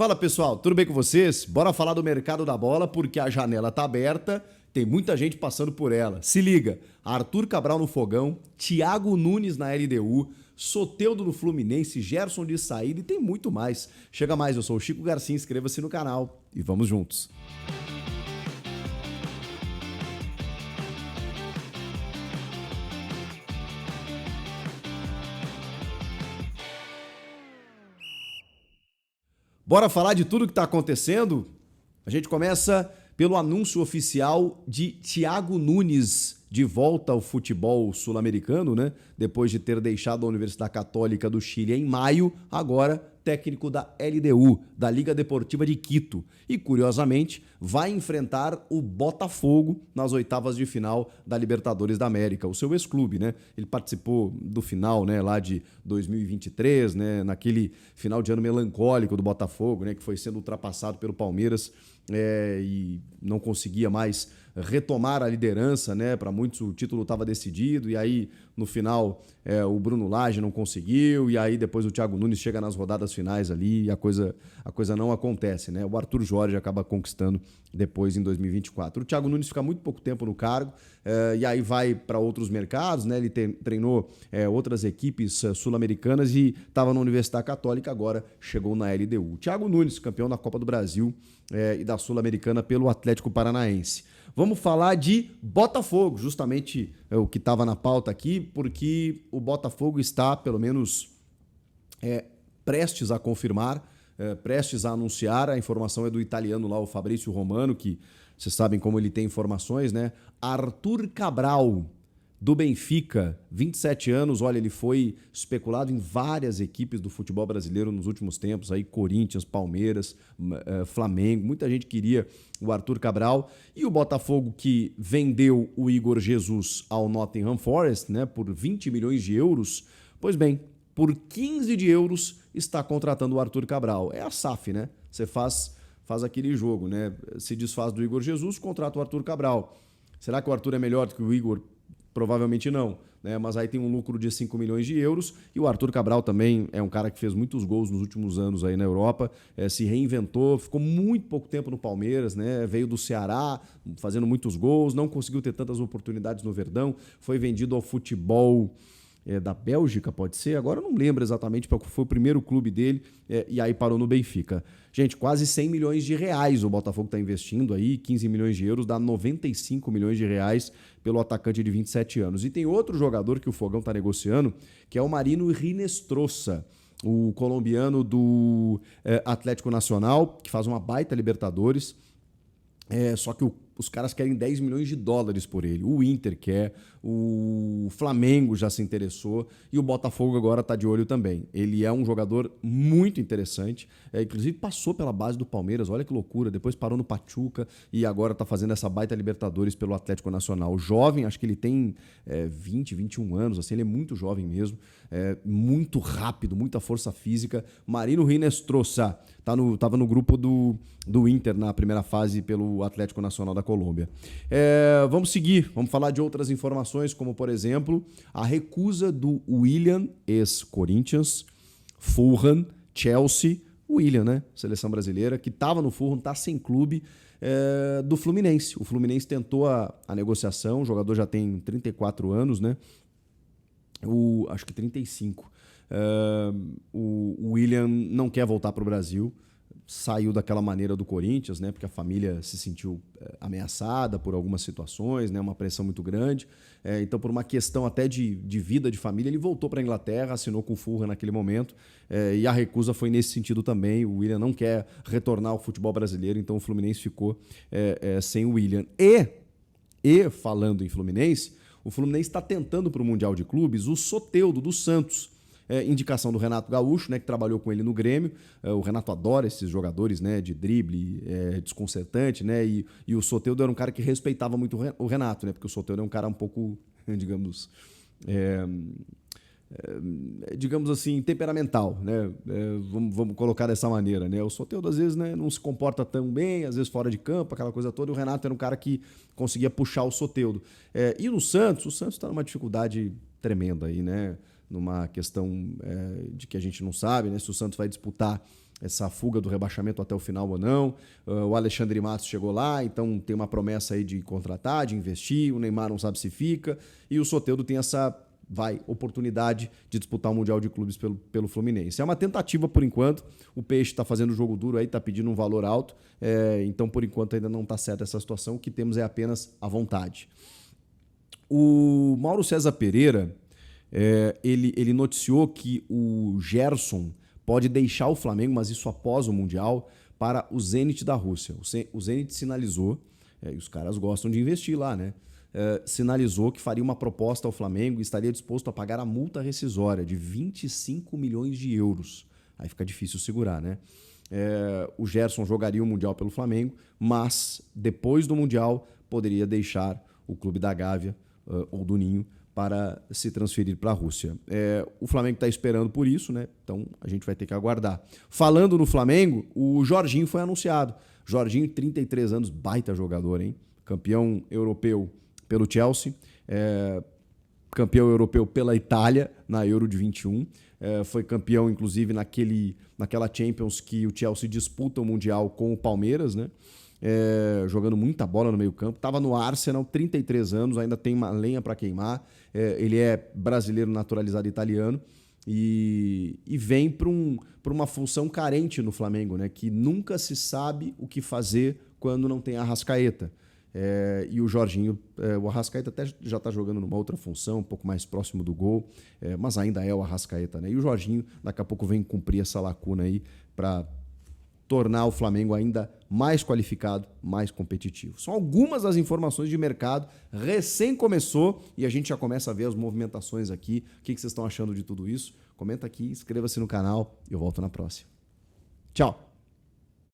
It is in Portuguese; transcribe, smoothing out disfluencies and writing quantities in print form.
Fala pessoal, tudo bem com vocês? Bora falar do mercado da bola porque a janela tá aberta, tem muita gente passando por ela. Se liga, Arthur Cabral no Fogão, Thiago Nunes na LDU, Soteldo no Fluminense, Gerson de saída e tem muito mais. Chega mais, eu sou o Chico Garcia, inscreva-se no canal e vamos juntos. Bora falar de tudo que está acontecendo? A gente começa pelo anúncio oficial de Thiago Nunes de volta ao futebol sul-americano, né? Depois de ter deixado a Universidade Católica do Chile em maio, agora técnico da LDU, da Liga Deportiva de Quito. E, curiosamente, vai enfrentar o Botafogo nas oitavas de final da Libertadores da América, o seu ex-clube, né? Ele participou do final, né, lá de 2023, né, naquele final de ano melancólico do Botafogo, né, que foi sendo ultrapassado pelo Palmeiras e não conseguia mais retomar a liderança, né? Para muitos o título estava decidido e aí no final o Bruno Lage não conseguiu e aí depois o Thiago Nunes chega nas rodadas finais ali e a coisa não acontece, né? O Arthur Jorge acaba conquistando depois em 2024. O Thiago Nunes fica muito pouco tempo no cargo e aí vai para outros mercados, né? Ele treinou outras equipes sul-americanas e estava na Universidade Católica, agora chegou na LDU. O Thiago Nunes, campeão da Copa do Brasil e da Sul-Americana pelo Atlético Paranaense. Vamos falar de Botafogo, justamente o que estava na pauta aqui, porque o Botafogo está, pelo menos, prestes a confirmar, prestes a anunciar. A informação é do italiano lá, o Fabrício Romano, que vocês sabem como ele tem informações, né? Arthur Cabral, do Benfica, 27 anos, olha, ele foi especulado em várias equipes do futebol brasileiro nos últimos tempos, aí Corinthians, Palmeiras, Flamengo, muita gente queria o Arthur Cabral, e o Botafogo que vendeu o Igor Jesus ao Nottingham Forest, né, por 20 milhões de euros, pois bem, por 15 de euros está contratando o Arthur Cabral. É a SAF, né? Você faz aquele jogo, né? Se desfaz do Igor Jesus, contrata o Arthur Cabral. Será que o Arthur é melhor do que o Igor? Provavelmente não, né? Mas aí tem um lucro de 5 milhões de euros e o Arthur Cabral também é um cara que fez muitos gols nos últimos anos aí na Europa, se reinventou, ficou muito pouco tempo no Palmeiras, né? Veio do Ceará fazendo muitos gols, não conseguiu ter tantas oportunidades no Verdão, foi vendido ao futebol da Bélgica, pode ser? Agora eu não lembro exatamente qual foi o primeiro clube dele e aí parou no Benfica. Gente, quase 100 milhões de reais o Botafogo está investindo aí, 15 milhões de euros, dá 95 milhões de reais pelo atacante de 27 anos. E tem outro jogador que o Fogão está negociando, que é o Marino Rinestrosa, o colombiano do Atlético Nacional, que faz uma baita Libertadores, só que os caras querem 10 milhões de dólares por ele. O Inter quer, o Flamengo já se interessou e o Botafogo agora está de olho também. Ele é um jogador muito interessante, inclusive passou pela base do Palmeiras, olha que loucura, depois parou no Pachuca e agora está fazendo essa baita Libertadores pelo Atlético Nacional. Jovem, acho que ele tem 20, 21 anos, assim, ele é muito jovem mesmo, muito rápido, muita força física. Marino Rinestrosa estava no grupo do Inter na primeira fase pelo Atlético Nacional da Colômbia. Vamos seguir, vamos falar de outras informações, como, por exemplo, a recusa do Willian, ex-Corinthians, Fulham, Chelsea, o Willian, né? Seleção brasileira, que estava no Fulham, está sem clube, do Fluminense. O Fluminense tentou a negociação, o jogador já tem 34 anos, né? Acho que 35. O Willian não quer voltar para o Brasil, saiu daquela maneira do Corinthians, né? Porque a família se sentiu ameaçada por algumas situações, né? Uma pressão muito grande. Então, por uma questão até de vida de família, ele voltou para a Inglaterra, assinou com o Fulham naquele momento, e a recusa foi nesse sentido também. O Willian não quer retornar ao futebol brasileiro, então o Fluminense ficou sem o Willian. E falando em Fluminense, o Fluminense está tentando para o Mundial de Clubes o Soteldo do Santos. Indicação do Renato Gaúcho, né, que trabalhou com ele no Grêmio. O Renato adora esses jogadores, né, de drible, desconcertante, né, e o Soteldo era um cara que respeitava muito o Renato, né, porque o Soteldo é um cara um pouco, digamos assim, temperamental, né? Vamos colocar dessa maneira, né? O Soteldo às vezes, né, não se comporta tão bem, às vezes fora de campo, aquela coisa toda, e o Renato era um cara que conseguia puxar o Soteldo. E no Santos, o Santos está numa dificuldade tremenda aí, né? Numa questão de que a gente não sabe, né, se o Santos vai disputar essa fuga do rebaixamento até o final ou não. O Alexandre Matos chegou lá, então tem uma promessa aí de contratar, de investir. O Neymar não sabe se fica. E o Soteldo tem essa oportunidade de disputar o Mundial de Clubes pelo Fluminense. É uma tentativa por enquanto. O Peixe está fazendo jogo duro aí, está pedindo um valor alto. Então, por enquanto, ainda não está certa essa situação. O que temos é apenas a vontade. O Mauro César Pereira, ele noticiou que o Gerson pode deixar o Flamengo, mas isso após o Mundial, para o Zenit da Rússia. O Zenit sinalizou, e os caras gostam de investir lá, né? Sinalizou que faria uma proposta ao Flamengo e estaria disposto a pagar a multa rescisória de 25 milhões de euros. Aí fica difícil segurar, né? O Gerson jogaria o Mundial pelo Flamengo, mas depois do Mundial poderia deixar o clube da Gávea ou do Ninho para se transferir para a Rússia. O Flamengo está esperando por isso, né? Então a gente vai ter que aguardar. Falando no Flamengo, o Jorginho foi anunciado. Jorginho, 33 anos, baita jogador, hein? Campeão europeu pelo Chelsea, campeão europeu pela Itália na Euro de 21, foi campeão inclusive naquela Champions que o Chelsea disputa o Mundial com o Palmeiras, né? Jogando muita bola no meio campo, estava no Arsenal, 33 anos, ainda tem uma lenha para queimar, ele é brasileiro naturalizado italiano e vem para uma função carente no Flamengo, né? Que nunca se sabe o que fazer quando não tem Arrascaeta. E o Jorginho, o Arrascaeta até já está jogando numa outra função, um pouco mais próximo do gol, mas ainda é o Arrascaeta, né? E o Jorginho daqui a pouco vem cumprir essa lacuna aí para tornar o Flamengo ainda mais qualificado, mais competitivo. São algumas das informações de mercado, recém começou e a gente já começa a ver as movimentações aqui. O que vocês estão achando de tudo isso? Comenta aqui, inscreva-se no canal e eu volto na próxima. Tchau!